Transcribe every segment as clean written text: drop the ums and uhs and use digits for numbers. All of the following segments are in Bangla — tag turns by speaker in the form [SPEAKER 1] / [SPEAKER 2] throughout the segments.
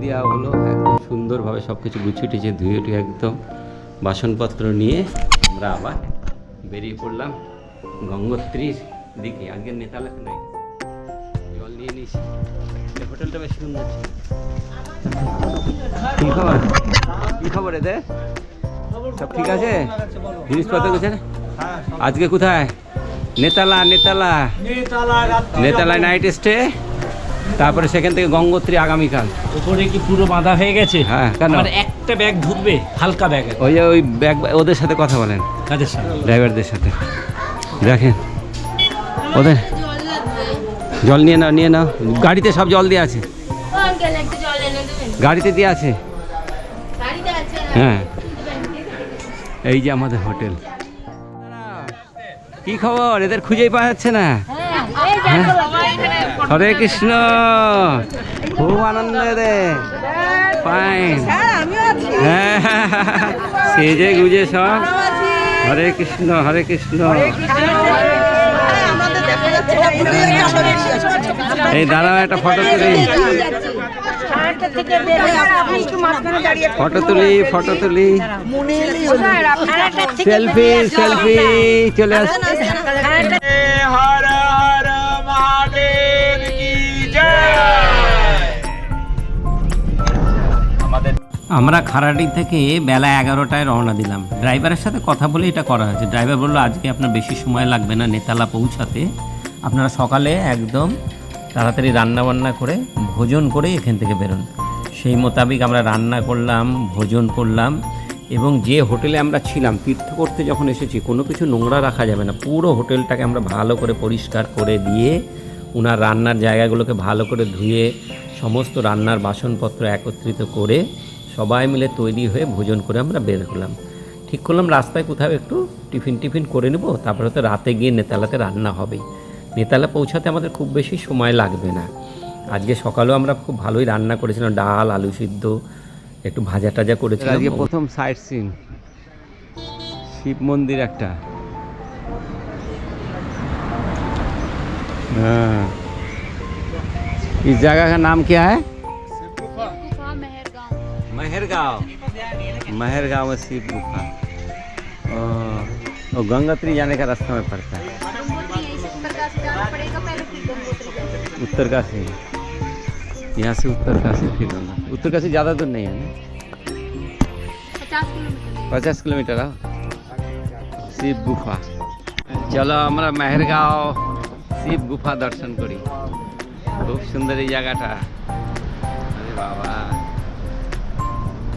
[SPEAKER 1] দেওয়া হলো, একদম সুন্দরভাবে সব কিছু গুছিয়ে টুছিয়ে ধুয়ে টুয়ে একদম বাসনপত্র নিয়ে আমরা আবার বেরিয়ে পড়লাম গঙ্গোত্রীর দিকে। আজকে নেতালাতে নাই, জল নিয়ে নিয়েছি। হোটেলটা বেশ সুন্দর ছিল। কী খবর, কী খবর এদের? সব ঠিক আছে? জিনিসপত্র গুছে আজকে কোথায়? নেতালা। নেতালায় নাইট স্টে, তারপরে সেখান থেকে গঙ্গোত্রী আগামীকাল।
[SPEAKER 2] উপরে কি পুরো বাঁধা হয়ে গেছে?
[SPEAKER 1] হ্যাঁ, কেন?
[SPEAKER 2] আমার একটা ব্যাগ ঢুকবে, হালকা ব্যাগ।
[SPEAKER 1] ওই ব্যাগ, ওদের সাথে কথা বলেন,
[SPEAKER 2] কাদের সাথে?
[SPEAKER 1] ড্রাইভারদের সাথে। দেখেন ওদের জল নিয়ে নাও। গাড়িতে সব জল দিয়ে আছে, গাড়িতে দিয়ে আছে। হ্যাঁ, এই যে আমাদের হোটেল। কি খবর? এদের খুঁজেই পাওয়া যাচ্ছে না। হরে কৃষ্ণ, খুব আনন্দ এদের। ফাইন, হ্যাঁ, সেজে গুজে সব। হরে কৃষ্ণ, হরে কৃষ্ণ। এই দাঁড়াও, একটা ফটো তুলি। সেলফি চলে আসছে।
[SPEAKER 3] হর হর মহাদেব কি জয়।
[SPEAKER 1] আমরা খারাটি থেকে বেলা 11টায় রওনা দিলাম। ড্রাইভারের সাথে কথা বলে এটা করা হয়েছে। ড্রাইভার বললো আজকে আপনার বেশি সময় লাগবে না নেতালা পৌঁছাতে, আপনারা সকালে একদম তাড়াতাড়ি রান্নাবান্না করে ভোজন করে এখান থেকে বেরোন। সেই মোতাবেক আমরা রান্না করলাম, ভোজন করলাম, এবং যে হোটেলে আমরা ছিলাম, তীর্থ করতে যখন এসেছি কোনো কিছু নোংরা রাখা যাবে না। পুরো হোটেলটাকে আমরা ভালো করে পরিষ্কার করে দিয়ে ওনার রান্নার জায়গাগুলোকে ভালো করে ধুয়ে সমস্ত রান্নার বাসনপত্র একত্রিত করে সবাই মিলে তৈরি হয়ে ভোজন করে আমরা বের হলাম। ঠিক করলাম রাস্তায় কোথাও একটু টিফিন করে নেব, তারপরে তো রাতে গিয়ে নেতালাতে রান্না হবেই। নেতালা পৌঁছাতে আমাদের খুব বেশি সময় লাগবে না। আজকে সকালেও আমরা খুব ভালোই রান্না করেছিলাম, ডাল, আলু সিদ্ধ, একটু ভাজা টাজা করেছিলাম। আজকে প্রথম সাইট সিন শিব মন্দির একটা। हाँ, इस जगह का नाम क्या है? महरगांव में शिव गुफा। और गंगोत्री जाने का रास्ता में पड़ता है। उत्तरकाशी, यहाँ से उत्तरकाशी फिर होगा। उत्तरकाशी ज़्यादा दूर नहीं है ना, 50 किलोमीटर। शिव गुफा। चलो আমরা মেহেরগাঁও শিব গুফা দর্শন করি। খুব সুন্দর এই জায়গাটা। আরে বাবা,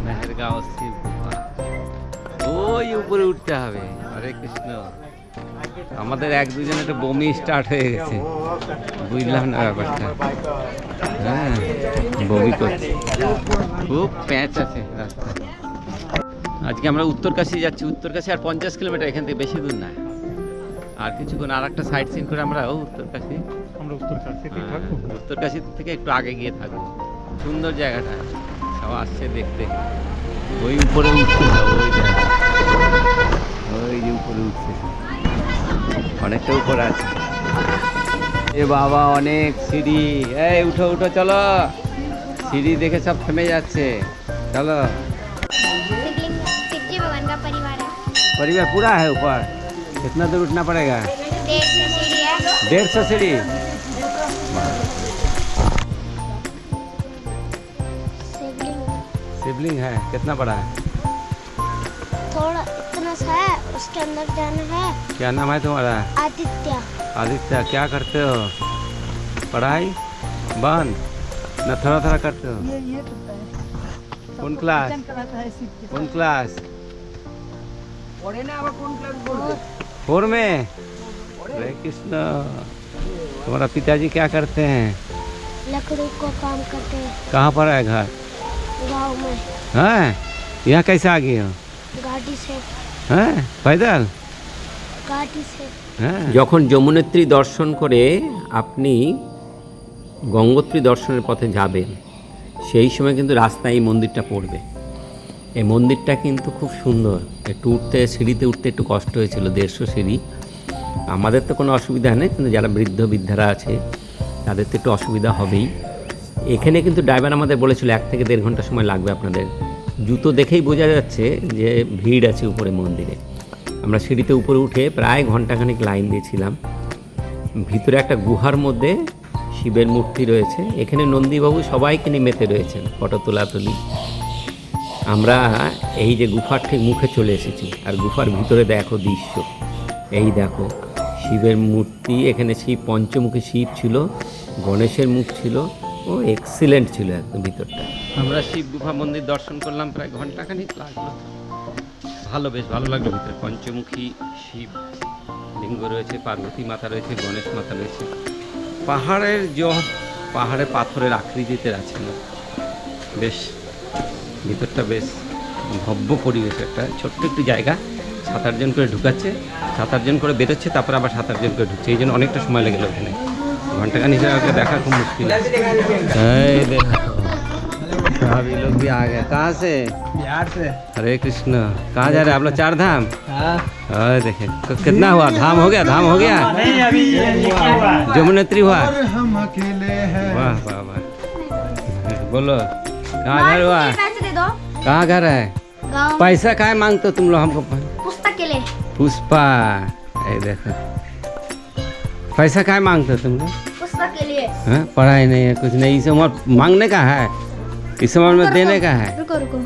[SPEAKER 1] মেহেরগাঁও শিব গুফা। ওই উপরে উঠতে হবে। হরে কৃষ্ণ। আমাদের এক দুজন একটা বমি স্টার্ট হয়ে গেছে, বুঝলাম না ব্যাপারটা। হ্যাঁ, বমি করছে, খুব প্যাঁচ আছে রাস্তা। আজকে আমরা উত্তরকাশী যাচ্ছি। উত্তরকাশী আর 50 কিলোমিটার এখান থেকে, বেশি দূর না। আর কিছুক্ষণ আর একটা সাইট সিন করে আমরা উত্তরকাশী থেকে একটু আগে গিয়ে থাকবো। সুন্দর জায়গাটা, সব আসছে দেখতে। ওই উপরে উঠছে, ওই জায়গা, ওই যে উপরে উঠছে, অনেকটা উপরে আছে। এ বাবা, অনেক সিঁড়ি। এই উঠো চলো। সিঁড়ি দেখে सब থেমে যাচ্ছে। चलो,
[SPEAKER 4] शिवजी भगवान का
[SPEAKER 1] परिवार पूरा है ऊपर। कितना दूर उठना पड़ेगा? 150 सीढ़ी। शिवलिंग है, कितना बड़ा है?
[SPEAKER 4] थोड़ा इतना सा है, उसके अंदर जाना है।
[SPEAKER 1] क्या नाम है तुम्हारा? आदित्य। क्या करते हो? पढ़ाई बंद ना, थोड़ा करते हो? कौन क्लास? फोर में। हरे कृष्ण। तुम्हारा पिताजी क्या करते हैं?
[SPEAKER 4] लकड़ी को काम करते हैं।
[SPEAKER 1] कहाँ पर है घर?
[SPEAKER 4] गाँव में।
[SPEAKER 1] हैं, यहाँ कैसे आ गए हो?
[SPEAKER 4] गाड़ी से।
[SPEAKER 1] हैं, पैदल?
[SPEAKER 4] गाड़ी से।
[SPEAKER 1] যখন যমুনেত্রী দর্শন করে আপনি গঙ্গোত্রী দর্শনের পথে যাবেন, সেই সময় কিন্তু রাস্তায় এই মন্দিরটা পড়বে। এই মন্দিরটা কিন্তু খুব সুন্দর। একটু সিঁড়িতে উঠতে একটু কষ্ট হয়েছিল, 150 সিঁড়ি। আমাদের তো কোনো অসুবিধা নেই, কিন্তু যারা বৃদ্ধ বৃদ্ধারা আছে তাদের তো একটু অসুবিধা হবেই। এখানে কিন্তু ড্রাইভার আমাদের বলেছিল 1 থেকে 1.5 ঘন্টা সময় লাগবে আপনাদের। জুতো দেখেই বোঝা যাচ্ছে যে ভিড় আছে উপরে মন্দিরে। আমরা সিঁড়িতে উপরে উঠে প্রায় ঘন্টাখানিক লাইন দিয়েছিলাম। ভিতরে একটা গুহার মধ্যে শিবের মূর্তি রয়েছে। এখানে নন্দীবাবু সবাইকে নিয়ে মেতে রয়েছেন, ফটো তোলাতুলি। আমরা এই যে গুফার ঠিক মুখে চলে এসেছি, আর গুফার ভিতরে দেখো দৃশ্য। এই দেখো শিবের মূর্তি, এখানে শিব পঞ্চমুখী শিব ছিল, গণেশের মুখ ছিল। ও এক্সিলেন্ট ছিল একদম ভিতরটা। আমরা শিব গুফা মন্দির দর্শন করলাম, প্রায় ঘন্টাখানিক লাগলো। ভালো, বেশ ভালো লাগলো। ভিতরে পঞ্চমুখী শিব লিঙ্গ রয়েছে, পার্বতী মাতা রয়েছে, গণেশ মাতা রয়েছে। পাহাড়ের পাহাড়ে পাথরের আকৃতিতে আছে না, বেশ ভিতরটা বেশ ভব্য পরিবেশ। একটা ছোট্ট একটু জায়গা, 7-8 জন করে ঢুকাচ্ছে, 7-8 জন করে বেরোচ্ছে, তারপরে আবার 7-8 জন করে ঢুকছে। এই জন্য অনেকটা সময় লেগে গেল ওখানে। ঘন্টাখানিক দেখা খুব মুশকিল। এই দেখো अभी लोग भी आ गए। कहाँ से?
[SPEAKER 3] बिहार से।
[SPEAKER 1] हरे कृष्ण। कहाँ जा रहे हैं आप लोग? 4 धाम।
[SPEAKER 3] हाँ
[SPEAKER 1] देखे तो कितना हुआ? धाम हो गया? धाम हो गया?
[SPEAKER 3] नहीं, अभी ये लिखा हुआ है।
[SPEAKER 1] जमुनेत्री हुआ?
[SPEAKER 3] हम अकेले हैं।
[SPEAKER 1] वाह वाह वाह। बोलो कहाँ घर हुआ?
[SPEAKER 4] पैसे दे दो।
[SPEAKER 1] कहाँ घर है?
[SPEAKER 4] गाँव।
[SPEAKER 1] पैसा काहे मांगते हो तुम लोग हमको?
[SPEAKER 4] पुस्तक के लिए।
[SPEAKER 1] पुष्पा, ये देखो पैसा काहे मांगते हो तुम लोग?
[SPEAKER 4] पुस्तक के लिए।
[SPEAKER 1] हाँ, पढ़ाई नहीं है, कुछ नहीं। इस उम्र मांगने का है, इस उम्र में देने का है।
[SPEAKER 4] रुको रुको।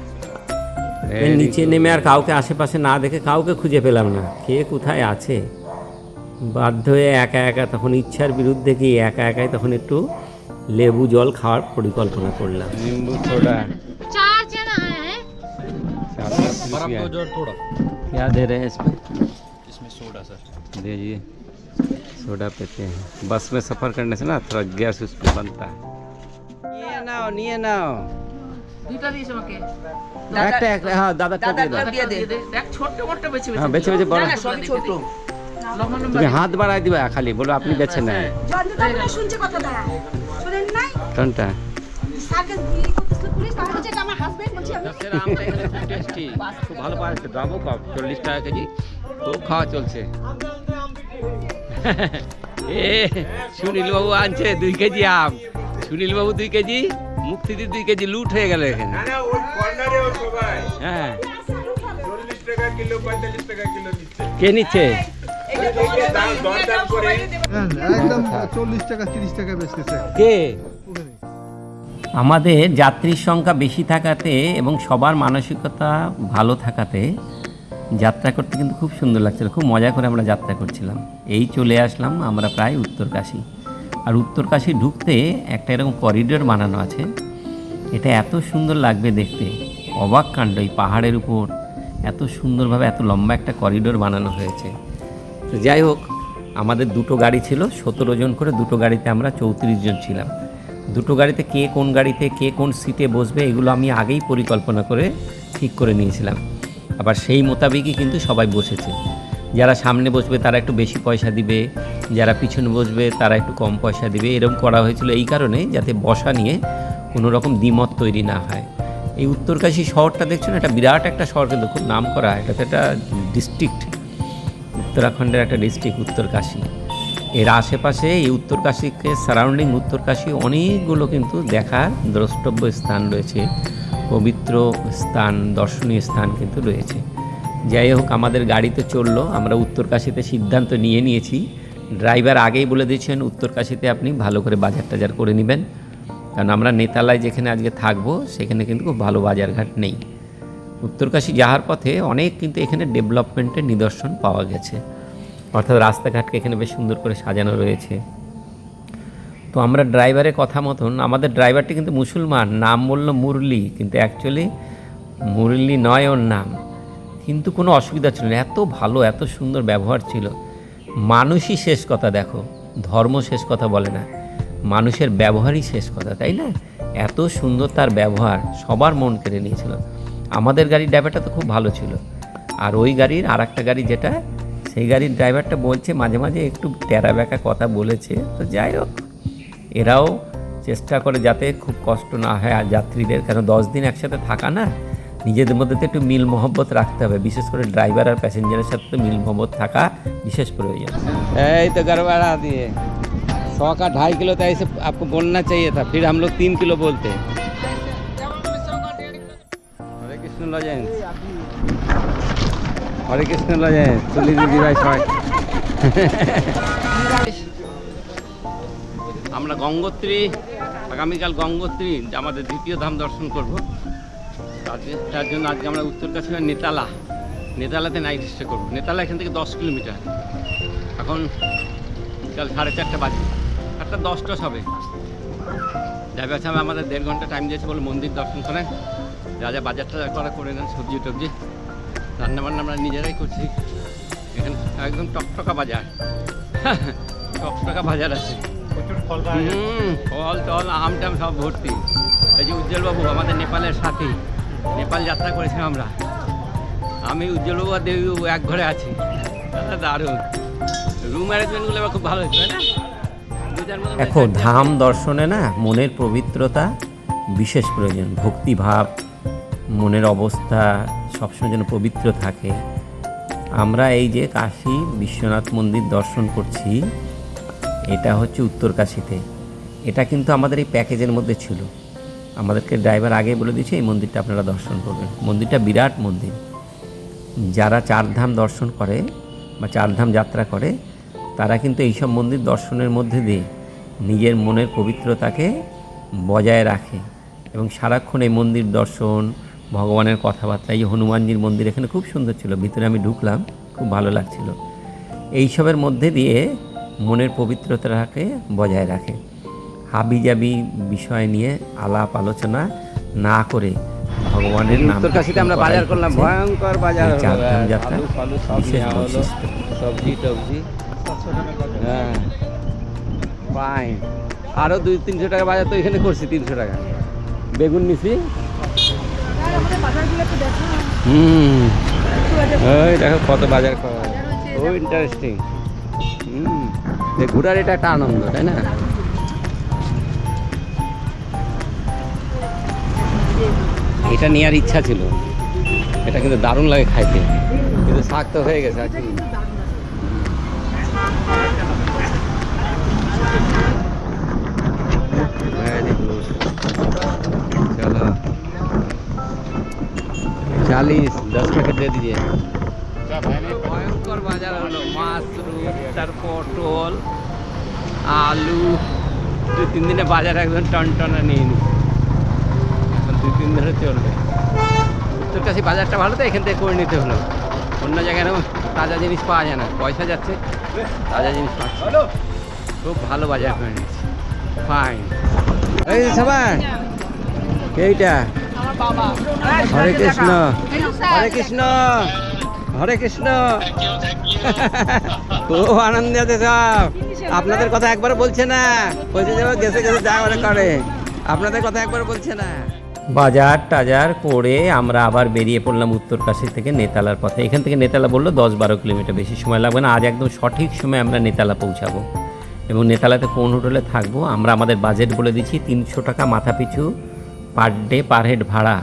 [SPEAKER 1] নিচে নেমে আর কাউকে আশেপাশে না দেখে কাউকে খুঁজে পেলাম না, কে কোথায় আছে। বাধ্য হয়ে একা একা, তখন ইচ্ছার বিরুদ্ধে গিয়ে একা একাই তখন একটু লেবু জল খাওয়ার পরিকল্পনা করলাম। নিম্বু সোডা
[SPEAKER 4] 4 जन आए हैं।
[SPEAKER 1] क्या दे रहे हैं इसमें? इसमें सोडा सर दीजिए। सोडा पीते हैं, बस में सफ़र करने से ना थोड़ा गैस उसमें बनता है। নিয়ে নাও
[SPEAKER 5] দুইটা দিয়েছ আমাকে।
[SPEAKER 1] একটা হ্যাঁ দাদা
[SPEAKER 5] দিয়ে দে। দেখ ছোট মোটো বেছে
[SPEAKER 1] হ্যাঁ বেছে বেছে বড়।
[SPEAKER 5] না সবই ছোট। লম্বা লম্বা
[SPEAKER 1] তুমি হাত বাড়াই দিবা খালি, বলো আপনি বেছে নেন।
[SPEAKER 6] জন্তুটা শুনছে কথাটা শুনেন নাই
[SPEAKER 1] কোনটা?
[SPEAKER 6] সার্কাস গুলি করতেছিল পুলিশ, তাহলে বলছে এটা আমার হাজবেন্ড, বলছি আমি
[SPEAKER 1] আমটা এখানে খুব টেস্টি, খুব ভালো পাওয়া দামও কম, 40 টাকা কেজি, খুব খাওয়া চলছে। এ সুনীল বাবু আনছে 2 কেজি আম। সুনীল বাবু 2 কেজি, মুক্তিদি 2 কেজি লুট হয়ে গেল এখানে।
[SPEAKER 3] না না, ওই কর্নারে ও সবাই
[SPEAKER 1] হ্যাঁ
[SPEAKER 3] 40 টাকা কিলো, 45 টাকা কিলো নিচ্ছে।
[SPEAKER 1] কে নিচ্ছে?
[SPEAKER 3] দেখে দাম দরদাম করে
[SPEAKER 7] একদম 40 টাকা 30 টাকা বেচতেছে।
[SPEAKER 1] কে? আমাদের যাত্রীর সংখ্যা বেশি থাকাতে এবং সবার মানসিকতা ভালো থাকাতে যাত্রা করতে কিন্তু খুব সুন্দর লাগছিল, খুব মজা করে আমরা যাত্রা করছিলাম। এই চলে আসলাম আমরা প্রায় উত্তরকাশী। আর উত্তরকাশী ঢুকতে একটা এরকম করিডোর বানানো আছে, এটা এত সুন্দর লাগবে দেখতে, অবাক কাণ্ড। এই পাহাড়ের উপর এত সুন্দরভাবে এত লম্বা একটা করিডোর বানানো হয়েছে। তো যাই হোক, আমাদের 2টো গাড়ি ছিল, 17 জন করে। 2টো গাড়িতে আমরা 34 জন ছিলাম। 2টো গাড়িতে কে কোন গাড়িতে কে কোন সিটে বসবে এগুলো আমি আগেই পরিকল্পনা করে ঠিক করে নিয়েছিলাম। আবার সেই মোতাবেকই কিন্তু সবাই বসেছে। যারা সামনে বসবে তারা একটু বেশি পয়সা দিবে, যারা পিছনে বসবে তারা একটু কম পয়সা দিবে। এরকম করা হয়েছিল এই কারণে যাতে বসা নিয়ে কোনো রকম দ্বিমত তৈরি না হয়। এই উত্তরকাশী শহরটা দেখছো না, এটা বিরাট একটা শহর, কিন্তু খুব নাম করা। এটা তো একটা ডিস্ট্রিক্ট, উত্তরাখণ্ডের একটা ডিস্ট্রিক্ট উত্তরকাশী। এর আশেপাশে এই উত্তরকাশীকে সারাউন্ডিং উত্তরকাশী অনেকগুলো কিন্তু দেখার দ্রষ্টব্য স্থান রয়েছে, পবিত্র স্থান, দর্শনীয় স্থান কিন্তু রয়েছে। যাই হোক, আমাদের গাড়িতে চললো, আমরা উত্তরকাশীতে সিদ্ধান্ত নিয়েছি। ড্রাইভার আগেই বলে দিয়েছেন উত্তরকাশীতে আপনি ভালো করে বাজার টাজার করে নেবেন, কারণ আমরা নেতালায় যেখানে আজকে থাকবো সেখানে কিন্তু খুব ভালো বাজারঘাট নেই। উত্তরকাশী যাওয়ার পথে অনেক কিন্তু এখানে ডেভেলপমেন্টের নিদর্শন পাওয়া গেছে, অর্থাৎ রাস্তাঘাটকে এখানে বেশ সুন্দর করে সাজানো রয়েছে। তো আমরা ড্রাইভারের কথা মতন, আমাদের ড্রাইভারটি কিন্তু মুসলমান, নাম বলল মুরলি, কিন্তু অ্যাকচুয়ালি মুরলি নয় ওর নাম। কিন্তু কোনো অসুবিধা ছিল না, এত ভালো এত সুন্দর ব্যবহার ছিল। মানুষই শেষ কথা, দেখো ধর্ম শেষ কথা বলে না, মানুষের ব্যবহারই শেষ কথা, তাই না? এত সুন্দর তার ব্যবহার, সবার মন কেড়ে নিয়েছিল। আমাদের গাড়ির ড্রাইভারটা তো খুব ভালো ছিল, আর ওই গাড়ির আর একটা গাড়ি যেটা, সেই গাড়ির ড্রাইভারটা বলছে মাঝে মাঝে একটু টেরা বেঁকা কথা বলেছে। তো যাই হোক, এরাও চেষ্টা করে যাতে খুব কষ্ট না হয় আর যাত্রীদের, কারণ 10 দিন একসাথে থাকা না, নিজেদের মধ্যে তো একটু মিল মহব্বত রাখতে হবে, বিশেষ করে ড্রাইভার আর প্যাসেঞ্জারের সাথে তো মিল মহব্বত থাকা বিশেষ প্রয়োজন। এই তো গড়বড়া দিয়ে 100 का 2.5 किलो था, ऐसे आपको बोलना चाहिए था, फिर हम लोग 3 किलो बोलते। हरे कृष्ण लजेंस, हरे कृष्ण लजेंस, চলি দিদি ভাই সবাই। আমরা গঙ্গোত্রী, আগামীকাল গঙ্গোত্রী আমাদের দ্বিতীয় ধাম দর্শন করব। তার জন্য আজকে আমরা উত্তরকাশী নেতালাতে নাইট স্টে করবো। নেতালা এখান থেকে 10 কিলোমিটার। এখন কাল 4:30 বাজে, 4:10 হবে। ড্রাইভার সাহেব আমাদের 1.5 ঘন্টা টাইম দিয়েছে, বলে মন্দির দর্শন করেন, যা যা বাজার টাজার করা করে নেন, সবজি টবজি, রান্নাবান্না আমরা নিজেরাই করছি। এখানে একদম টকটকা বাজার, টকটকা বাজার আছে, ফল টল আম টাম সব ভর্তি। এই যে উজ্জ্বলবাবু আমাদের নেপালের সাথী, নেপাল যাত্রা করেছিলাম আমরা, আমি উজ্জ্বলবাবু আর দেবীবাবু এক ঘরে আছি। দারুণ রুম অ্যারেঞ্জমেন্টগুলো এবার খুব ভালো হয়েছে, তাই না?
[SPEAKER 8] দেখো, ধাম দর্শনে না মনের পবিত্রতা বিশেষ প্রয়োজন। ভক্তিভাব, মনের অবস্থা সবসময় যেন পবিত্র থাকে। আমরা এই যে কাশী বিশ্বনাথ মন্দির দর্শন করছি, এটা হচ্ছে উত্তরকাশীতে। এটা কিন্তু আমাদের এই প্যাকেজের মধ্যে ছিল। আমাদেরকে ড্রাইভার আগে বলে দিয়েছে এই মন্দিরটা আপনারা দর্শন করবেন। মন্দিরটা বিরাট মন্দির। যারা 4 ধাম দর্শন করে বা 4 ধাম যাত্রা করে, তারা কিন্তু এইসব মন্দির দর্শনের মধ্যে দিয়ে নিজের মনের পবিত্রতাকে বজায় রাখে এবং সারাক্ষণ এই মন্দির দর্শন, ভগবানের কথাবার্তা। এই যে হনুমানজির মন্দির এখানে খুব সুন্দর ছিল, ভিতরে আমি ঢুকলাম, খুব ভালো লাগছিল। এইসবের মধ্যে দিয়ে মনের পবিত্রতাকে বজায় রাখে। হাবিজাবি বিষয় নিয়ে আলাপ আলোচনা না করে ভগবানের নাম।
[SPEAKER 1] উত্তরকাশীতে আমরা বাজার করলাম, ভয়ঙ্কর বাজার হলো।
[SPEAKER 8] 4 ধাম যাত্রা
[SPEAKER 1] আলু ফালু সব
[SPEAKER 8] বিশেষ
[SPEAKER 1] নেওয়া হলো,
[SPEAKER 8] বৈশিষ্ট্য।
[SPEAKER 1] সবজি টবজি, হ্যাঁ ফাইন। আরও 200-300 টাকা বাজার তো এখানে করছি, 300 টাকা বেগুন নিছি। ওই দেখো কত বাজার করা, খুব ইন্টারেস্টিং। ঘোরার এটা একটা আনন্দ, তাই না? এটা নেওয়ার ইচ্ছা ছিল, এটা কিন্তু দারুণ লাগে খাইতে, কিন্তু শাক তো হয়ে গেছে আজকে। चलो 40 10 पैकेट दे दीजिए। ভয়ঙ্কর বাজার হলো, মাশরুম, তার পটল, আলু। 2-3 দিনে বাজার একদম টনটনা নিয়ে নি, এখন 2-3 দিন ধরে চলবে। উত্তরকাশী বাজারটা ভালো, তো এখান থেকে করে নিতে হলো। অন্য জায়গায় তাজা জিনিস পাওয়া যায় না, পয়সা যাচ্ছে, তাজা জিনিস পাচ্ছে। খুব ভালো বাজার করে নিচ্ছি, ফাইন। এই সবাই এইটা হরে কৃষ্ণ, হরে কৃষ্ণ, হরে কৃষ্ণ। খুব আনন্দ আছে সব। আপনাদের কথা একবার বলছে না, বলছে যে গেছে গেছে যা করে, আপনাদের কথা একবার বলছে না।
[SPEAKER 8] বাজার টাজার করে আমরা আবার বেরিয়ে পড়লাম উত্তরকাশী থেকে নেতালার পথে। এখান থেকে নেতালা বললো 10-12 কিলোমিটার, বেশি সময় লাগবে না। আজ একদম সঠিক সময় আমরা নেতালা পৌঁছাবো এবং নেতালাতে কোন হোটেলে থাকবো আমরা আমাদের বাজেট বলে দিচ্ছি। 300 টাকা মাথা পিছু পার ডে পার হেড ভাড়া।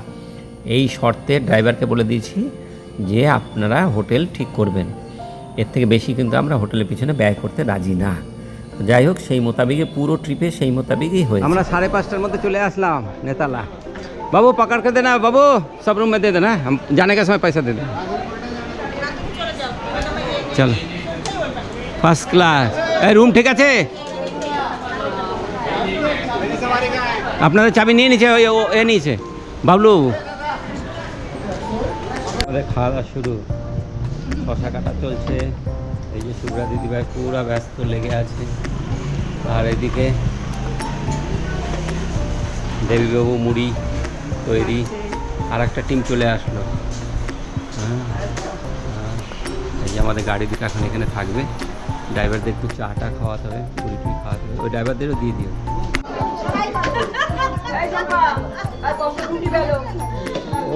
[SPEAKER 8] এই শর্তে ড্রাইভারকে বলে দিয়েছি যে আপনারা হোটেল ঠিক করবেন, এর থেকে বেশি কিন্তু আমরা হোটেলের পিছনে ব্যয় করতে রাজি না। যাই হোক, সেই মোতাবেকই পুরো ট্রিপে সেই মোতাবেকই হয়েছে।
[SPEAKER 1] আমরা 5:30টার মধ্যে চলে আসলাম नेताला। बाबू पकड़ कर देना, बाबू सब रूम में दे देना, हम जाने के समय पैसा दे देना। चलो ফার্স্ট ক্লাস। এই রুম ঠিক আছে? আপনাদের চাবি নিয়ে নিচ্ছে, ওই এ নিয়েছে বাবলু। আমাদের খাওয়া দাওয়া শুরু, শশা কাটা চলছে। এই যে শুভ্রা দিদিভাই পুরা ব্যস্ত লেগে আছে, আর এদিকে দেবীবাবু মুড়ি তৈরি। আর একটা টিম চলে আসলো। এই যে আমাদের গাড়ি দুটো এখন এখানে থাকবে, ড্রাইভারদের একটু চাটা খাওয়াতে হবে, পুরি টুরি খাওয়াতে হবে, ওই ড্রাইভারদেরও দিয়ে দিও।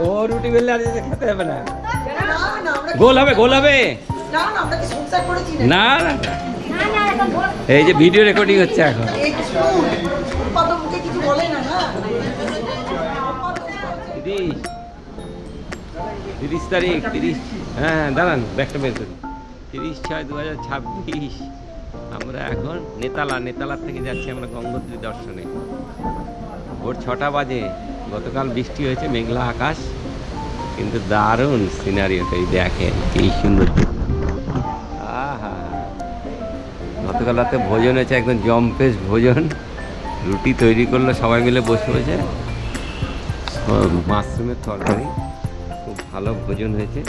[SPEAKER 1] ও রুটি বেললে আর খেতে হবে না, গোল হবে, গোল হবে। না না, এই যে ভিডিও রেকর্ডিং হচ্ছে এখন। 30 তারিখ, 30, হ্যাঁ দাঁড়ান ব্যাগটা বের করি। 30/6/2026
[SPEAKER 8] আমরা এখন নেতালার থেকে যাচ্ছি আমরা গঙ্গোত্রী দর্শনে। ভোর 6টা বাজে। গতকাল বৃষ্টি হয়েছে, মেঘলা আকাশ, কিন্তু দারুণ সিনারিওটা। এই দেখেন কি সুন্দর। আহা, গতকাল রাতে ভোজন হয়েছে, একদম জম্পেশ ভোজন। রুটি তৈরি করলো, সবাই মিলে বসে বসে। মাশরুমের তরকারি, খুব ভালো ভোজন হয়েছে।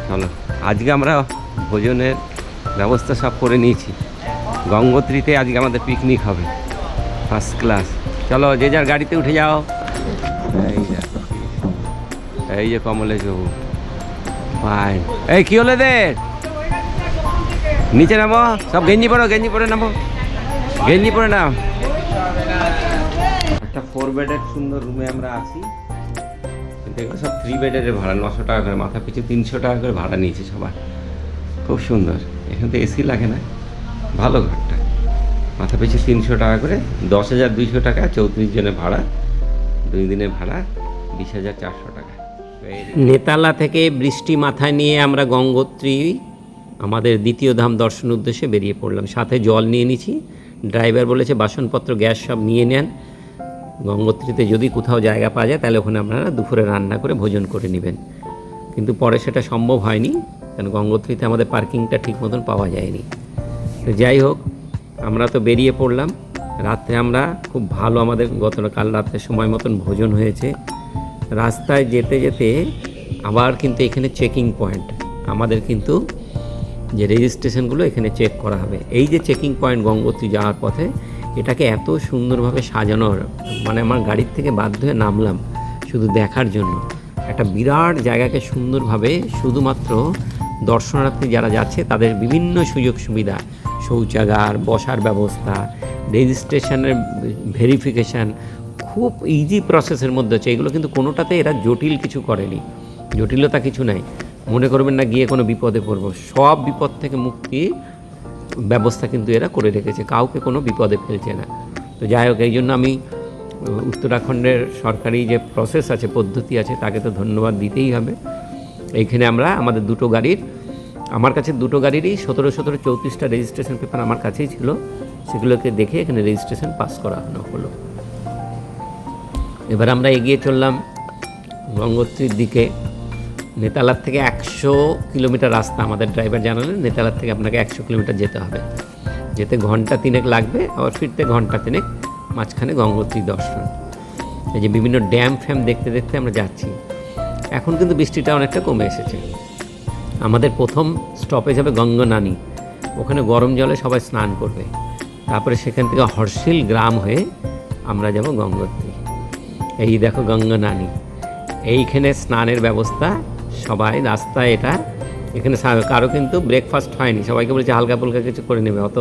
[SPEAKER 8] চলো, আজকে আমরা ভোজনের ব্যবস্থা সব করে নিয়েছি। গঙ্গোত্রীতে আজকে আমাদের পিকনিক হবে, ফার্স্ট ক্লাস। চলো, যে যার গাড়িতে উঠে যাও। এই যে কমলেশ বাবু, ফাইন। এই কি হলো এদের? নিচে নামো সব, গেঞ্জি পরে নামো, গেঞ্জি পরে নাও। একটা 4 বেডের সুন্দর রুমে আমরা আছি, কিন্তু এগুলো সব 3 বেডের ভাড়া। 900 টাকা করে, মাথা পিছু 300 টাকা করে ভাড়া নিয়েছে সবার। খুব সুন্দর, এখানে তো এসি লাগে না, ভালো ঘরটা। মাথা পিছু 300 টাকা করে, 10,200 টাকা 34 জনের ভাড়া, 2 দিনের ভাড়া 20,400 টাকা। নেতালা থেকে বৃষ্টি মাথায় নিয়ে আমরা গঙ্গোত্রী আমাদের দ্বিতীয় ধাম দর্শন উদ্দেশ্যে বেরিয়ে পড়লাম। সাথে জল নিয়ে নিয়েছি। ড্রাইভার বলেছে বাসনপত্র গ্যাস সব নিয়ে নেন, গঙ্গোত্রীতে যদি কোথাও জায়গা পাওয়া যায় তাহলে ওখানে আপনারা দুপুরে রান্না করে ভোজন করে নেবেন। কিন্তু পরে সেটা সম্ভব হয়নি, কারণ গঙ্গোত্রীতে আমাদের পার্কিংটা ঠিক মতন পাওয়া যায়নি। তো যাই হোক, আমরা তো বেরিয়ে পড়লাম। রাত্রে আমরা খুব ভালো, আমাদের গতকাল রাত্রে সময় মতন ভোজন হয়েছে। রাস্তায় যেতে যেতে আবার কিন্তু এখানে চেকিং পয়েন্ট, আমাদের কিন্তু যে রেজিস্ট্রেশনগুলো এখানে চেক করা হবে। এই যে চেকিং পয়েন্ট গঙ্গোত্রী যাওয়ার পথে, এটাকে এত সুন্দরভাবে সাজানোর, মানে আমার গাড়ির থেকে বাধ্য হয়ে নামলাম শুধু দেখার জন্য। একটা বিরাট জায়গাকে সুন্দরভাবে শুধুমাত্র দর্শনার্থী যারা যাচ্ছে তাদের বিভিন্ন সুযোগ সুবিধা, শৌচাগার, বসার ব্যবস্থা, রেজিস্ট্রেশনের ভেরিফিকেশান, খুব ইজি প্রসেসের মধ্যে হচ্ছে। এগুলো কিন্তু কোনোটাতে এরা জটিল কিছু করেনি, জটিলতা কিছু নাই। মনে করবেন না গিয়ে কোনো বিপদে পড়বো, সব বিপদ থেকে মুক্তির ব্যবস্থা কিন্তু এরা করে রেখেছে, কাউকে কোনো বিপদে ফেলছে না। তো যাই হোক, এই জন্য আমি উত্তরাখণ্ডের সরকারি যে প্রসেস আছে, পদ্ধতি আছে, তাকে তো ধন্যবাদ দিতেই হবে। এইখানে আমরা আমাদের দুটো গাড়ির, আমার কাছে দুটো গাড়িরই 1734টা রেজিস্ট্রেশন পেপার আমার কাছেই ছিল, সেগুলোকে দেখে এখানে রেজিস্ট্রেশন পাস করানো হলো। এবার আমরা এগিয়ে চললাম গঙ্গোত্রীর দিকে। নেতালার থেকে 100 কিলোমিটার রাস্তা, আমাদের ড্রাইভার জানালেন নেতালার থেকে আপনাকে 100 কিলোমিটার যেতে হবে। যেতে ঘন্টা 3 লাগবে, আবার ফিরতে ঘন্টা 3, মাঝখানে গঙ্গোত্রী দর্শন। এই যে বিভিন্ন ড্যাম ফ্যাম দেখতে দেখতে আমরা যাচ্ছি। এখন কিন্তু বৃষ্টিটা অনেকটা কমে এসেছে। আমাদের প্রথম স্টপেজ হবে গঙ্গনানী, ওখানে গরম জলে সবাই স্নান করবে। তারপরে সেখান থেকে হর্ষিল গ্রাম হয়ে আমরা যাব গঙ্গোত্রী। এই দেখো গঙ্গনানী, এইখানে স্নানের ব্যবস্থা, সবাই রাস্তায় এটা। এখানে কারো কিন্তু ব্রেকফাস্ট হয়নি, সবাইকে বলেছে হালকা ফুলকা কিছু করে নেবে, অত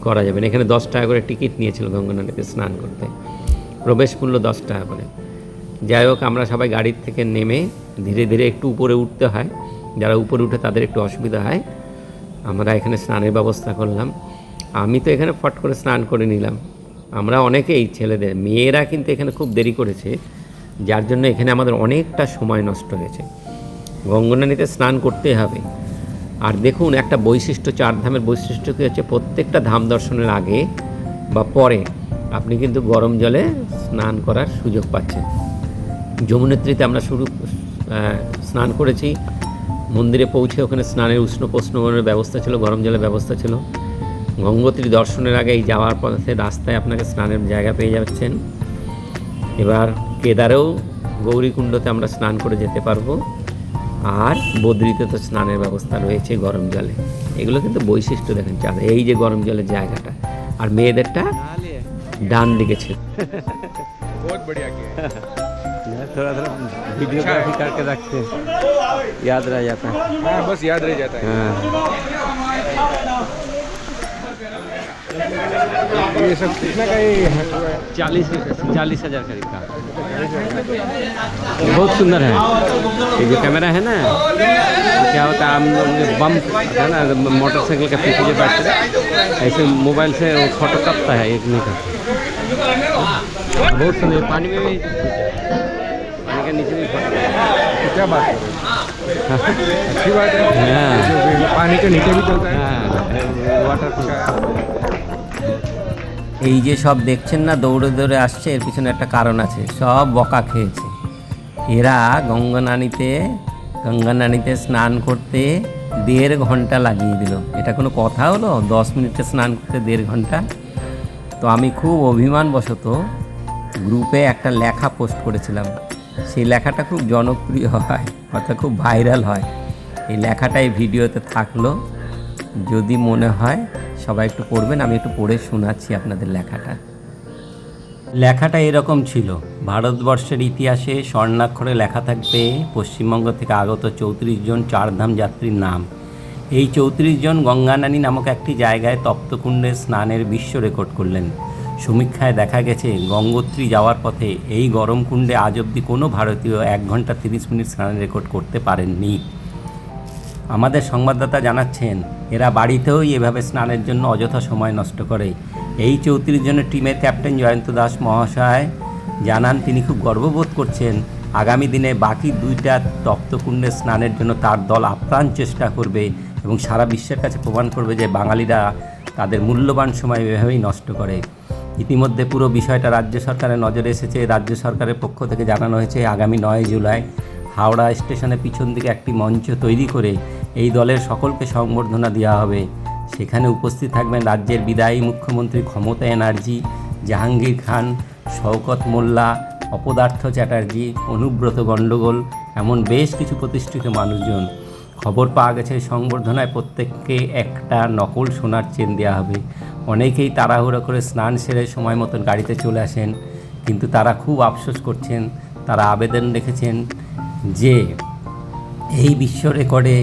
[SPEAKER 8] করা যাবে না। এখানে 10 টাকা করে টিকিট নিয়েছিল গঙ্গনানীতে স্নান করতে, প্রবেশ মূল্য 10 টাকা করে। যাই হোক, আমরা সবাই গাড়ির থেকে নেমে ধীরে ধীরে একটু উপরে উঠতে হয়, যারা উপরে উঠে তাদের একটু অসুবিধা হয়। আমরা এখানে স্নানের ব্যবস্থা করলাম। আমি তো এখানে ফট করে স্নান করে নিলাম। আমরা অনেকেই, ছেলেদের, মেয়েরা কিন্তু এখানে খুব দেরি করেছে, যার জন্য এখানে আমাদের অনেকটা সময় নষ্ট হয়েছে। গঙ্গনানীতে স্নান করতে হবে। আর দেখুন, একটা বৈশিষ্ট্য, 4 ধামের বৈশিষ্ট্য কী হচ্ছে, প্রত্যেকটা ধাম দর্শনের আগে বা পরে আপনি কিন্তু গরম জলে স্নান করার সুযোগ পাচ্ছেন। যমুনেত্রীতে আমরা স্নান করেছি, মন্দিরে পৌঁছে ওখানে স্নানের উষ্ণ প্রশ্নগণের ব্যবস্থা ছিল, গরম জলের ব্যবস্থা ছিল। গঙ্গোত্রী দর্শনের আগে এই যাওয়ার পথে রাস্তায় আপনাকে স্নানের জায়গা পেয়ে যাচ্ছেন। এবার কেদারেও গৌরীকুণ্ডতে আমরা স্নান করে যেতে পারবো, আর বদ্রীতে তো স্নানের ব্যবস্থা রয়েছে গরম জলে। এগুলো কিন্তু বৈশিষ্ট্য দেখেন চাঁদা, এই যে গরম জলের জায়গাটা। আর মেয়েদেরটা ডান দিকে ছিল।
[SPEAKER 3] बहुत बढ़िया किया है।
[SPEAKER 8] थोड़ा थोड़ा वीडियोग्राफी करके रखते हैं, याद रह जाता है।
[SPEAKER 3] हाँ, बस याद रह जाता है।
[SPEAKER 8] हाँ,
[SPEAKER 3] ये सब कितना का ये
[SPEAKER 8] 40,000 करीब का। बहुत सुंदर है। ये जो कैमरा है ना, क्या होता है, हम बम है ना, मोटरसाइकिल का पीछे जो बैठते हैं, ऐसे मोबाइल से वो फोटो कपता है, एक नहीं का। बहुत सुंदर। पानी में भी, पानी के नीचे भी फोटो।
[SPEAKER 3] क्या बात कर रहे हो? अच्छी बात है।
[SPEAKER 8] हाँ,
[SPEAKER 3] जो पानी के नीचे भी चलता है।
[SPEAKER 8] हाँ।
[SPEAKER 3] ওয়াটার
[SPEAKER 8] এই যে সব দেখছেন না দৌড়ে দৌড়ে আসছে, এর পিছনে একটা কারণ আছে, সব বকা খেয়েছে। এরা গঙ্গা নানিতে স্নান করতে 1.5 ঘন্টা লাগিয়ে দিল। এটা কোনো কথা হলো? 10 মিনিটে স্নান করতে 1.5 ঘন্টা? তো আমি খুব অভিমানবশত গ্রুপে একটা লেখা পোস্ট করেছিলাম। সেই লেখাটা খুব জনপ্রিয় হয়, অর্থাৎ খুব ভাইরাল হয়। এই লেখাটা এই ভিডিওতে থাকলো, যদি মনে হয় সবাই একটু পড়বেন। আমি একটু পড়ে শোনাচ্ছি আপনাদের লেখাটা। লেখাটা এরকম ছিল: ভারতবর্ষের ইতিহাসে স্বর্ণাক্ষরে লেখা থাকবে পশ্চিমবঙ্গ থেকে আগত 34 জন চারধাম যাত্রীর নাম। এই 34 জন গঙ্গানানী নামক একটি জায়গায় তপ্তকুণ্ডে স্নানের বিশ্ব রেকর্ড করলেন। সমীক্ষায় দেখা গেছে গঙ্গোত্রী যাওয়ার পথে এই গরম কুণ্ডে আজ অবধি কোনো ভারতীয় 1 ঘন্টা 30 মিনিট স্নানের রেকর্ড করতে পারেননি। আমাদের সংবাদদাতা জানাচ্ছেন, এরা বাড়িতেই এভাবে স্নানের জন্য অযথা সময় নষ্ট করে। এই 34 জনের টিমের ক্যাপ্টেন জয়ন্ত দাস মহাশয় জানান তিনি খুব গর্ববোধ করছেন। আগামী দিনে বাকি 2টা তপ্তকুণ্ডে স্নানের জন্য তার দল আপ্রাণ চেষ্টা করবে এবং সারা বিশ্বের কাছে প্রমাণ করবে যে বাঙালিরা তাদের মূল্যবান সময় এভাবেই নষ্ট করে। ইতিমধ্যে পুরো বিষয়টা রাজ্য সরকারের নজরে এসেছে। রাজ্য সরকারের পক্ষ থেকে জানানো হয়েছে আগামী 9 জুলাই হাওড়া স্টেশনের পিছন দিকে একটি মঞ্চ তৈরি করে এই দলের সকলকে সংবর্ধনা দেওয়া হবে। সেখানে উপস্থিত থাকবেন রাজ্যের বিদায়ী মুখ্যমন্ত্রী ক্ষমতা ব্যানার্জি, জাহাঙ্গীর খান, শওকত মোল্লা, অপদার্থ চ্যাটার্জি, অনুব্রত গণ্ডগোল, এমন বেশ কিছু প্রতিষ্ঠিত মানুষজন। খবর পাওয়া গেছে সংবর্ধনায় প্রত্যেককে একটা নকল সোনার চেন দেওয়া হবে। অনেকেই তাড়াহুড়ো করে স্নান সেরে সময় মতন গাড়িতে চলে আসেন, কিন্তু তারা খুব আফসোস করছেন। তারা আবেদন রেখেছেন যে এই বিশ্ব রেকর্ডে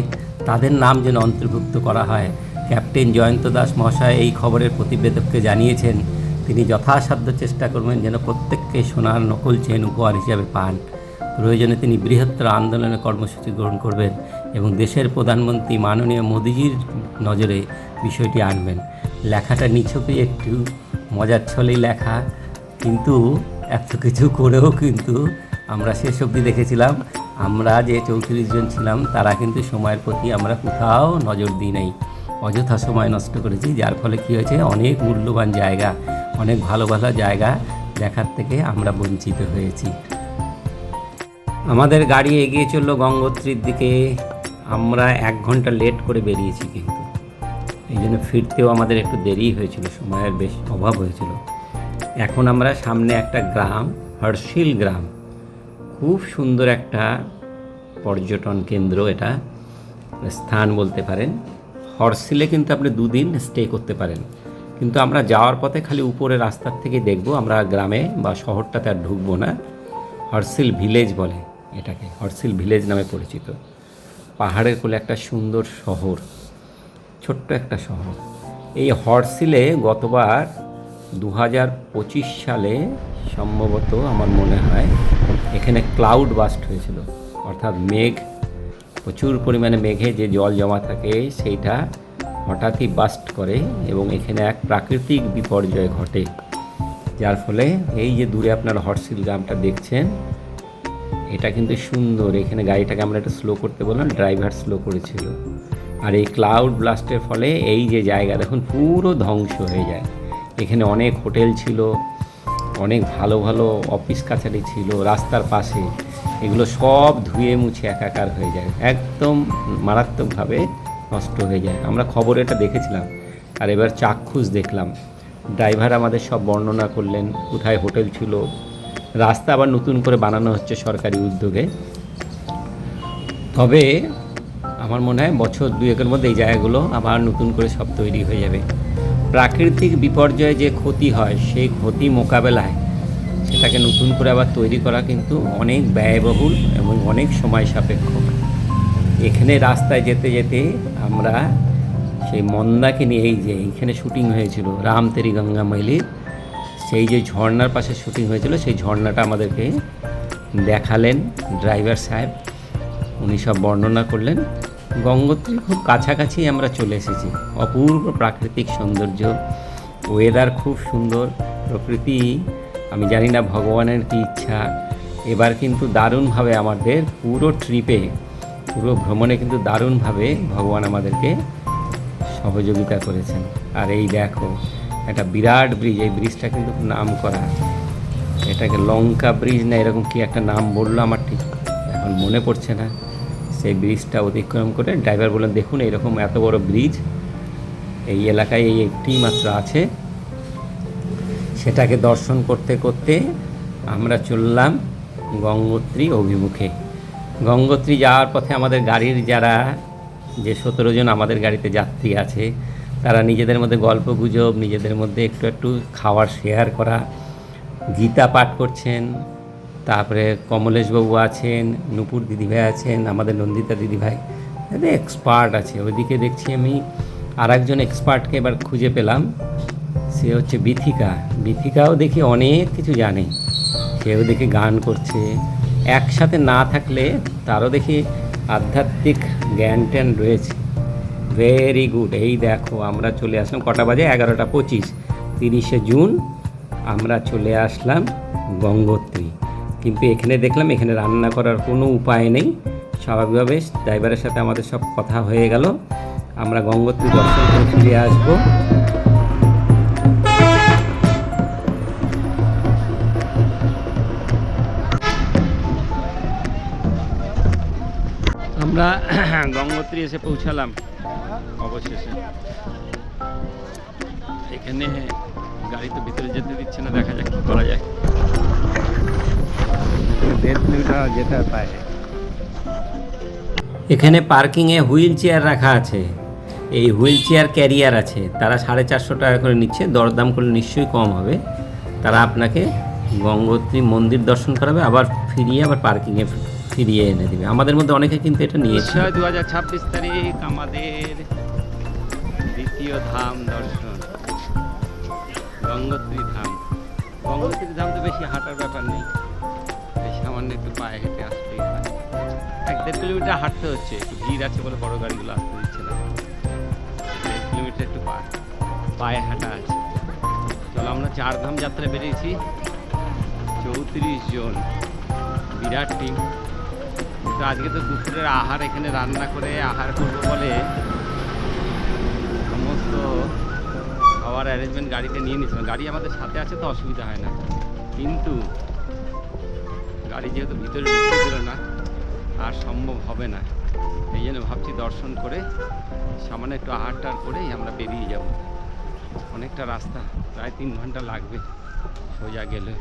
[SPEAKER 8] তাদের নাম যেন অন্তর্ভুক্ত করা হয়। ক্যাপ্টেন জয়ন্ত দাস মহাশয় এই খবরের প্রতিবেদককে জানিয়েছেন তিনি যথাসাধ্য চেষ্টা করবেন যেন প্রত্যেককে সোনার নকল চেন উপহার হিসাবে পান। প্রয়োজনে তিনি বৃহত্তর আন্দোলনের কর্মসূচি গ্রহণ করবেন এবং দেশের প্রধানমন্ত্রী মাননীয় মোদিজির নজরে বিষয়টি আনবেন। লেখাটা নিছকই একটু মজার ছলেই লেখা, কিন্তু এত কিছু করেও কিন্তু আমরা শেষ অবধি দেখেছিলাম আমরা যে 34 জন ছিলাম তারা কিন্তু সময়ের প্রতি আমরা কোথাও নজর দিই নাই, অযথা সময় নষ্ট করেছি। যার ফলে কী হয়েছে, অনেক মূল্যবান জায়গা, অনেক ভালো ভালো জায়গা দেখার থেকে আমরা বঞ্চিত হয়েছি। আমাদের গাড়ি এগিয়ে চললো গঙ্গোত্রীর দিকে। আমরা 1 ঘন্টা লেট করে বেরিয়েছি, কিন্তু এই জন্য ফিরতেও আমাদের একটু দেরি হয়েছিল, সময়ের বেশ অভাব হয়েছিল। এখন আমরা সামনে একটা গ্রাম, হর্ষিল গ্রাম, খুব সুন্দর একটা পর্যটন কেন্দ্র, এটা স্থান বলতে পারেন। হর্ষিলে কিন্তু আপনি 2 দিন স্টে করতে পারেন, কিন্তু আমরা যাওয়ার পথে খালি উপরে রাস্তার থেকে দেখব, আমরা গ্রামে বা শহরটাতে আর ঢুকবো না। হর্ষিল ভিলেজ বলে এটাকে, হর্ষিল ভিলেজ নামে পরিচিত। পাহাড়ের কোলে একটা সুন্দর শহর, ছোট্ট একটা শহর। এই হর্ষিলে গতবার 2025 সালে সম্ভবত আমার মনে হয় এখানে ক্লাউড বাস্ট হয়েছিল, অর্থাৎ প্রচুর পরিমাণে মেঘে যে জল জমা থাকে সেইটা হঠাৎই বাস্ট করে এবং এখানে এক প্রাকৃতিক বিপর্যয় ঘটে, যার ফলে এই যে দূরে আপনার হর্ষিল গ্রামটা দেখছেন এটা কিন্তু সুন্দর। এখানে গাড়িটাকে আমরা একটু স্লো করতে বললাম, ড্রাইভার স্লো করেছিল। আর এই ক্লাউড ব্লাস্টের ফলে এই যে জায়গা দেখুন পুরো ধ্বংস হয়ে যায়। এখানে অনেক হোটেল ছিল, অনেক ভালো ভালো অফিস কাছারি ছিল রাস্তার পাশে, এগুলো সব ধুয়ে মুছে একাকার হয়ে যায়, একদম মারাত্মকভাবে নষ্ট হয়ে যায়। আমরা খবরে এটা দেখেছিলাম আর এবার চাক্ষুষ দেখলাম। ড্রাইভার আমাদের সব বর্ণনা করলেন কোথায় হোটেল ছিল। রাস্তা আবার নতুন করে বানানো হচ্ছে সরকারি উদ্যোগে, তবে আমার মনে হয় বছর 2-1-এর মধ্যে এই জায়গাগুলো আবার নতুন করে সব তৈরি হয়ে যাবে। প্রাকৃতিক বিপর্যয়ে যে ক্ষতি হয় সেই ক্ষতি মোকাবেলায় সেটাকে নতুন করে আবার তৈরি করা কিন্তু অনেক ব্যয়বহুল এবং অনেক সময় সাপেক্ষ। এখানে রাস্তায় যেতে যেতে আমরা সেই মন্দাকিনী, এই যে এইখানে শুটিং হয়েছিল রাম তেরি গঙ্গা মৈলি, সেই যে ঝর্ণার পাশে শুটিং হয়েছিল সেই ঝর্ণাটা আমাদেরকে দেখালেন ড্রাইভার সাহেব, উনি সব বর্ণনা করলেন। গঙ্গোত্রীর খুব কাছাকাছি আমরা চলে এসেছি। অপূর্ব প্রাকৃতিক সৌন্দর্য, ওয়েদার খুব সুন্দর, প্রকৃতি। আমি জানি না ভগবানের কী ইচ্ছা, এবার কিন্তু দারুণভাবে আমাদের পুরো ট্রিপে, পুরো ভ্রমণে কিন্তু দারুণভাবে ভগবান আমাদেরকে সহযোগিতা করেছেন। আর এই দেখো একটা বিরাট ব্রিজ, এই ব্রিজটা কিন্তু নাম করা, এটাকে লঙ্কা ব্রিজ না এরকম কি একটা নাম বললো, আমার ঠিক এখন মনে পড়ছে না। সেই ব্রিজটা অতিক্রম করে ড্রাইভার বললেন দেখুন এরকম এত বড় ব্রিজ এই এলাকায় এই একটি মাত্র আছে। সেটাকে দর্শন করতে করতে আমরা চললাম গঙ্গোত্রী অভিমুখে। গঙ্গোত্রী যাওয়ার পথে আমাদের গাড়ির যে 17 জন আমাদের গাড়িতে যাত্রী আছে তারা নিজেদের মধ্যে গল্প গুজব, নিজেদের মধ্যে একটু একটু খাওয়ার শেয়ার করা, গীতা পাঠ করছেন। তারপরে কমলেশবাবু আছেন, নূপুর দিদিভাই আছেন, আমাদের নন্দিতা দিদিভাই, এদের এক্সপার্ট আছে। ওইদিকে দেখছি আমি আর একজন এক্সপার্টকে এবার খুঁজে পেলাম, সে হচ্ছে বিথিকা। বিথিকাও দেখি অনেক কিছু জানে, সেও দেখি গান করছে। একসাথে না থাকলে তারও দেখি আধ্যাত্মিক জ্ঞান ট্যান রয়েছে। Very good. এই দেখো আমরা চলে আসলাম, কটা বাজে? 11:25, 30শে জুন আমরা চলে আসলাম গঙ্গোত্রী। কিন্তু এখানে দেখলাম এখানে রান্না করার কোনো উপায় নেই। স্বাভাবিকভাবে ড্রাইভারের সাথে আমাদের সব কথা হয়ে গেল, আমরা গঙ্গোত্রী দর্শন করে ফিরে আসবো। আমরা গঙ্গোত্রী এসে পৌঁছালাম অবশেষে। এখানে গাড়ি তো ভিতরে যেতে দিচ্ছে না, দেখা যাক কি করা যায়। 1.5 কিলোমিটার যেতে পারে। এখানে পার্কিংয়ে হুইল চেয়ার রাখা আছে, এই হুইল চেয়ার ক্যারিয়ার আছে, তারা 450 টাকা করে নিচ্ছে। দরদাম করলে নিশ্চয়ই কম হবে। তারা আপনাকে গঙ্গোত্রী মন্দির দর্শন করাবে, আবার ফিরিয়ে আবার পার্কিংয়ে ফিরিয়ে এনে দেবে। আমাদের মধ্যে অনেকে কিন্তু এটা নিয়েছে। 2026 তারিখ আমাদের দ্বিতীয় ধাম দর্শন, গঙ্গোত্রী ধাম। গঙ্গোত্রী ধাম তো বেশি হাঁটার ব্যাপার নেই, সামান্য একটু পায়ে হেঁটে আসতেই হয়। 1.5 কিলোমিটার হাঁটতে হচ্ছে, একটু ভিড় আছে বলে বড় গাড়িগুলো আসতে দিচ্ছে না। 1.5 কিলোমিটার একটু পায়ে হাঁটা আছে। চলো, আমরা 4 ধাম যাত্রা বেরিয়েছি, 34 জন, বিরাট টিম। তো আজকে তো দুপুরের আহার এখানে রান্না করে আহার করবো বলে সমস্ত খাওয়ার অ্যারেঞ্জমেন্ট গাড়িতে নিয়ে নিয়েছিলাম। গাড়ি আমাদের সাথে আছে তো অসুবিধা হয় না, কিন্তু গাড়ি যেহেতু ভিতরে ঢুকতে দিল না, আর সম্ভব হবে না। এই জন্য ভাবছি দর্শন করে সামান্য একটু আহারটার করেই আমরা বেরিয়ে যাব। অনেকটা রাস্তা, প্রায় 3 ঘন্টা লাগবে সোজা গেলে।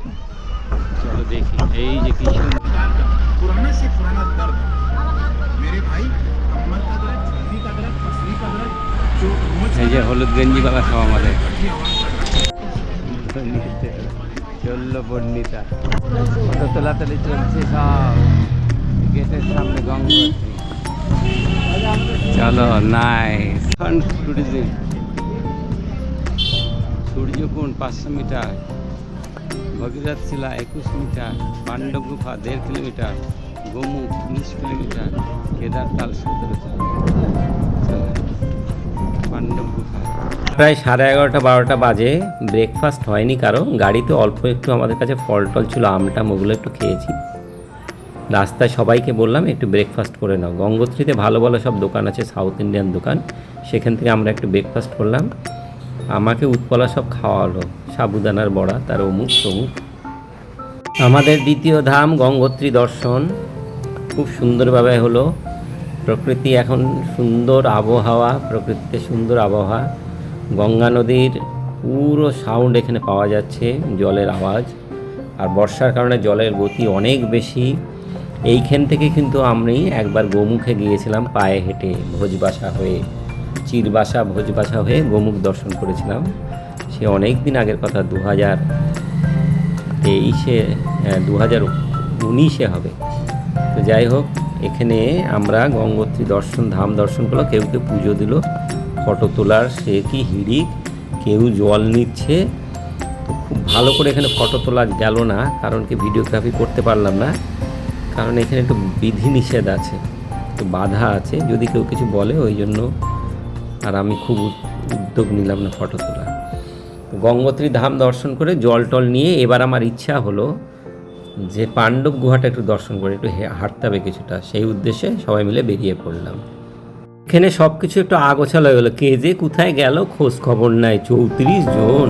[SPEAKER 8] চলো দেখি। এই যে কি
[SPEAKER 3] पुराना से पुराना दर्द मेरे भाई, कमर का दर्द, छाती का दर्द, पसली का दर्द, जो
[SPEAKER 8] এই যে হলুদ গেঞ্জি বাবা সব আমাদের চললো বর্ণিতা। ফটো তোলাতলি চলছে সব গেটের সামনে গঙ্গোত্রী। চলো nice tourism. Suryakund 500 metre, Bhagirath Shila 21 metre, Pandav Gufa 1.5 kilometre, Gomukh 19 kilometre, Kedartal 17। Pandav Gufa প্রায় 11:30-12টা বাজে। ব্রেকফাস্ট হয়নি কারো, গাড়িতে অল্প একটু আমাদের কাছে ফল টল ছিল, আমটাম ওগুলো একটু খেয়েছি। রাস্তায় সবাইকে বললাম একটু ব্রেকফাস্ট করে নাও। গঙ্গোত্রীতে ভালো ভালো সব দোকান আছে, সাউথ ইন্ডিয়ান দোকান, সেখান থেকে আমরা একটু ব্রেকফাস্ট করলাম। আমাকে উৎপলা সব খাওয়ালো, সাবুদানার বড়া, তার অমুক তমুক। আমাদের দ্বিতীয় ধাম গঙ্গোত্রী দর্শন খুব সুন্দরভাবে হলো। প্রকৃতি এখন সুন্দর আবহাওয়া, প্রকৃতিতে সুন্দর আবহাওয়া। গঙ্গা নদীর পুরো সাউন্ড এখানে পাওয়া যাচ্ছে, জলের আওয়াজ। আর বর্ষার কারণে জলের গতি অনেক বেশি। এইখান থেকে কিন্তু আমি একবার গোমুখে গিয়েছিলাম পায়ে হেঁটে, ভোজবাসা হয়ে, চিরবাসা ভোজবাসা হয়ে গোমুখ দর্শন করেছিলাম। সে অনেক দিন আগের কথা, 2019-এ হবে। তো যাই হোক, এখানে আমরা গঙ্গোত্রী ধাম দর্শন করলো। কেউ কেউ পুজো দিল, ফটো তোলার সে কি হিড়িক, কেউ জল নিচ্ছে। তো খুব ভালো করে এখানে ফটো তোলা গেল না, কারণ কি ভিডিওগ্রাফি করতে পারলাম না, কারণ এখানে একটু বিধিনিষেধ আছে, একটু বাধা আছে, যদি কেউ কিছু বলে ওই জন্য। আর আমি খুব উদ্যোগ নিলাম না ফটো তোলা। গঙ্গোত্রী ধাম দর্শন করে জল টল নিয়ে এবার আমার ইচ্ছা হলো যে পাণ্ডব গুহাটা একটু দর্শন করে, একটু হাঁটতে হবে কিছুটা। সেই উদ্দেশ্যে সবাই মিলে বেরিয়ে পড়লাম। এখানে সব কিছু একটু আগোছালো হয়ে গেলো, কে যে কোথায় গেল খোঁজ খবর নাই। 34 জন।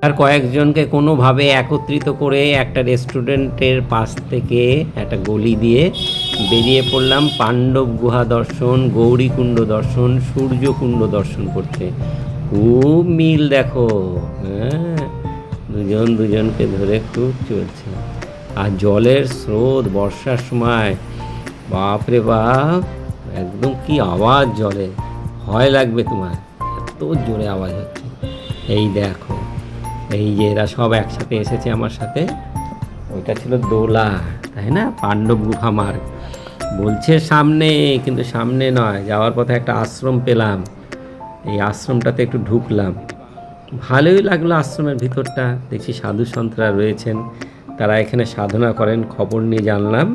[SPEAKER 8] আর কয়েকজনকে কোনোভাবে একত্রিত করে একটা রেস্টুরেন্টের পাশ থেকে একটা গলি দিয়ে বেরিয়ে পড়লাম পাণ্ডব গুহা দর্শন, গৌরীকুণ্ড দর্শন, সূর্যকুণ্ড দর্শন করতে। খুব মিল দেখো, হ্যাঁ, দুজন দুজনকে ধরে খুব চলছে। আর জলের স্রোত বর্ষার সময়, বাপরে বাপ, একদম কি আওয়াজ জলে, ভয় লাগবে তোমার, এত জোরে আওয়াজ হচ্ছে। এই দেখো, এই যে এরা সব একসাথে এসেছে আমার সাথে। ওইটা ছিল দোলা, তাই না? পাণ্ডব গুহা মার্গ বলছে সামনে, কিন্তু সামনে নয়, যাওয়ার পথে একটা আশ্রম পেলাম। এই আশ্রমটাতে একটু ঢুকলাম, ভালোই লাগলো। আশ্রমের ভিতরটা দেখছি সাধু সন্তরা রয়েছেন, তারা এখানে সাধনা করেন। খবর নিয়ে জানলাম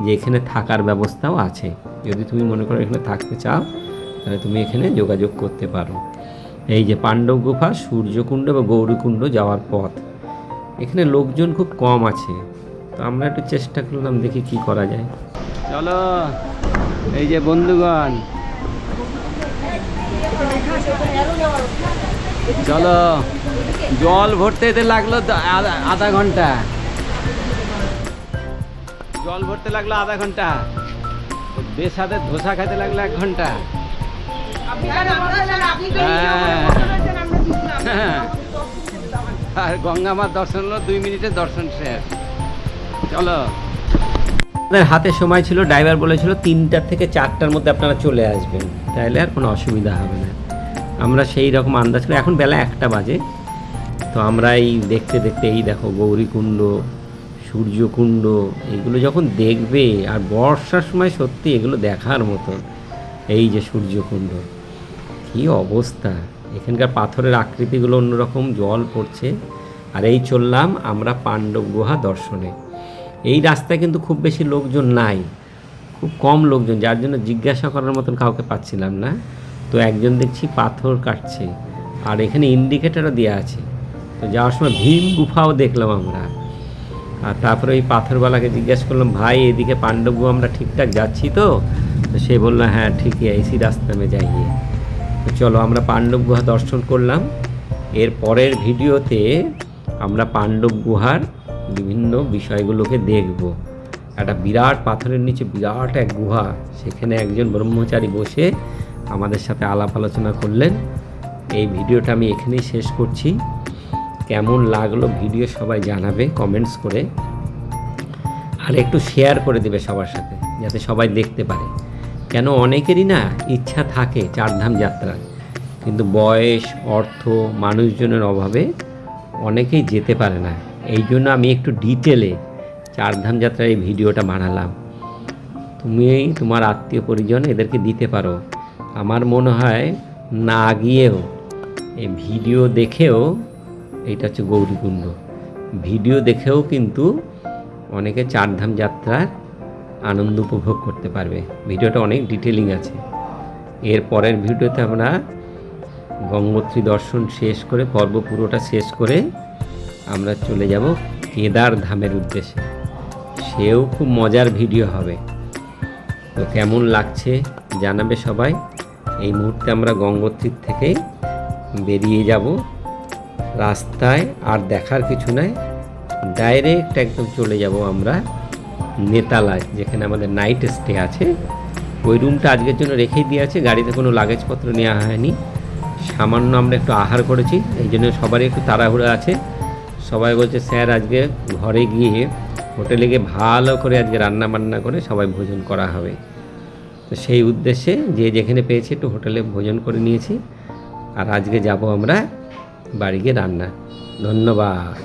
[SPEAKER 8] যে এখানে থাকার ব্যবস্থাও আছে। যদি তুমি মনে করো এখানে থাকতে চাও, তাহলে তুমি এখানে যোগাযোগ করতে পারো। এই যে পাণ্ডব গুহা, সূর্যকুণ্ড বা গৌরীকুণ্ড যাওয়ার পথ। এখানে লোকজন খুব কম আছে, তো আমরা একটু চেষ্টা করলাম, দেখি কি করা যায়। চলো, এই যে বন্ধুগণ, চলো। জল ভরতে যেতে লাগলো আধা ঘন্টা, জল ভরতে লাগলো আধা ঘন্টা, বেসাতে ধোসা খেতে লাগলো 1 ঘন্টা। আর গঙ্গা মার দর্শন হলো 2 মিনিটের দর্শন শেষ। চলো, আপনাদের হাতে সময় ছিল, ড্রাইভার বলেছিল 3টা থেকে 4টার মধ্যে আপনারা চলে আসবেন, তাহলে আর কোনো অসুবিধা হবে না। আমরা সেই রকম আন্দাজ করি। এখন বেলা 1টা বাজে, তো আমরা এই দেখতে দেখতে, এই দেখো গৌরীকুণ্ড, সূর্যকুণ্ড, এগুলো যখন দেখবে, আর বর্ষার সময় সত্যি এগুলো দেখার মতো। এই যে সূর্যকুণ্ড, কি অবস্থা, এখানকার পাথরের আকৃতিগুলো অন্যরকম, জল পড়ছে। আর এই চললাম আমরা পাণ্ডব গুহা দর্শনে। এই রাস্তায় কিন্তু খুব বেশি লোকজন নাই, খুব কম লোকজন, যার জন্য জিজ্ঞাসা করার মতন কাউকে পাচ্ছিলাম না। তো একজন দেখছি পাথর কাটছে, আর এখানে ইন্ডিকেটারও দেওয়া আছে। তো যাওয়ার সময় ভীম গুফাও দেখলাম আমরা। আর তারপরে ওই পাথরওয়ালাকে জিজ্ঞাসা করলাম, ভাই এদিকে পাণ্ডব গুহা আমরা ঠিকঠাক যাচ্ছি তো? সে বললো হ্যাঁ ঠিকই, ইসি রাস্তা মে যাইয়ে। তো চলো, আমরা পাণ্ডব গুহা দর্শন করলাম। এর পরের ভিডিওতে আমরা পাণ্ডব গুহার বিভিন্ন বিষয়গুলোকে দেখব। একটা বিরাট পাথরের নিচে বিরাট এক গুহা, সেখানে একজন ব্রহ্মচারী বসে আমাদের সাথে আলাপ আলোচনা করলেন। এই ভিডিওটা আমি এখানেই শেষ করছি। কেমন লাগলো ভিডিও সবাই জানাবে কমেন্টস করে, আর একটু শেয়ার করে দেবে সবার সাথে, যাতে সবাই দেখতে পারে। কেন অনেকেরই না ইচ্ছা থাকে চারধাম যাত্রা, কিন্তু বয়স, অর্থ, মানুষজনের অভাবে অনেকেই যেতে পারে না। এই জন্য আমি একটু ডিটেলে চারধাম যাত্রার এই ভিডিওটা বানালাম। তুমি তোমার আত্মীয় পরিজন এদেরকে দিতে পারো। আমার মনে হয় না গিয়েও, এই ভিডিও দেখেও, এইটা হচ্ছে গৌরীকুণ্ড, ভিডিও দেখেও কিন্তু অনেকে চারধাম যাত্রার আনন্দ উপভোগ করতে পারবে। ভিডিওটা অনেক ডিটেলিং আছে। এর পরের ভিডিওতে আমরা গঙ্গোত্রী দর্শন শেষ করে, পর্ব পুরোটা শেষ করে আমরা চলে যাব কেদার ধামের উদ্দেশ্যে। সেও খুব মজার ভিডিও হবে। তো কেমন লাগছে জানাবে সবাই। এই মুহূর্তে আমরা গঙ্গোত্রীর থেকে বেরিয়ে যাব। রাস্তায় আর দেখার কিছু নাই, ডাইরেক্ট একদম চলে যাব আমরা নেতালায়, যেখানে আমাদের নাইট স্টে আছে। ওই রুমটা আজকের জন্য রেখেই দিয়ে আছে, গাড়িতে কোনো লাগেজপত্র নেওয়া হয়নি। সামান্য আমরা একটু আহার করেছি, এই জন্য সবারই একটু তাড়াহুড়ো আছে। সবাই বলছে স্যার আজকে ঘরে গিয়ে হোটেলে গিয়ে ভালো করে আজকে রান্না বান্না করে সবাই ভোজন করা হবে। তো সেই উদ্দেশ্যে যে যেখানে পেয়েছি একটু হোটেলে ভোজন করে নিয়েছি। আর আজকে যাব আমরা বাড়ি গিয়ে রান্না। ধন্যবাদ।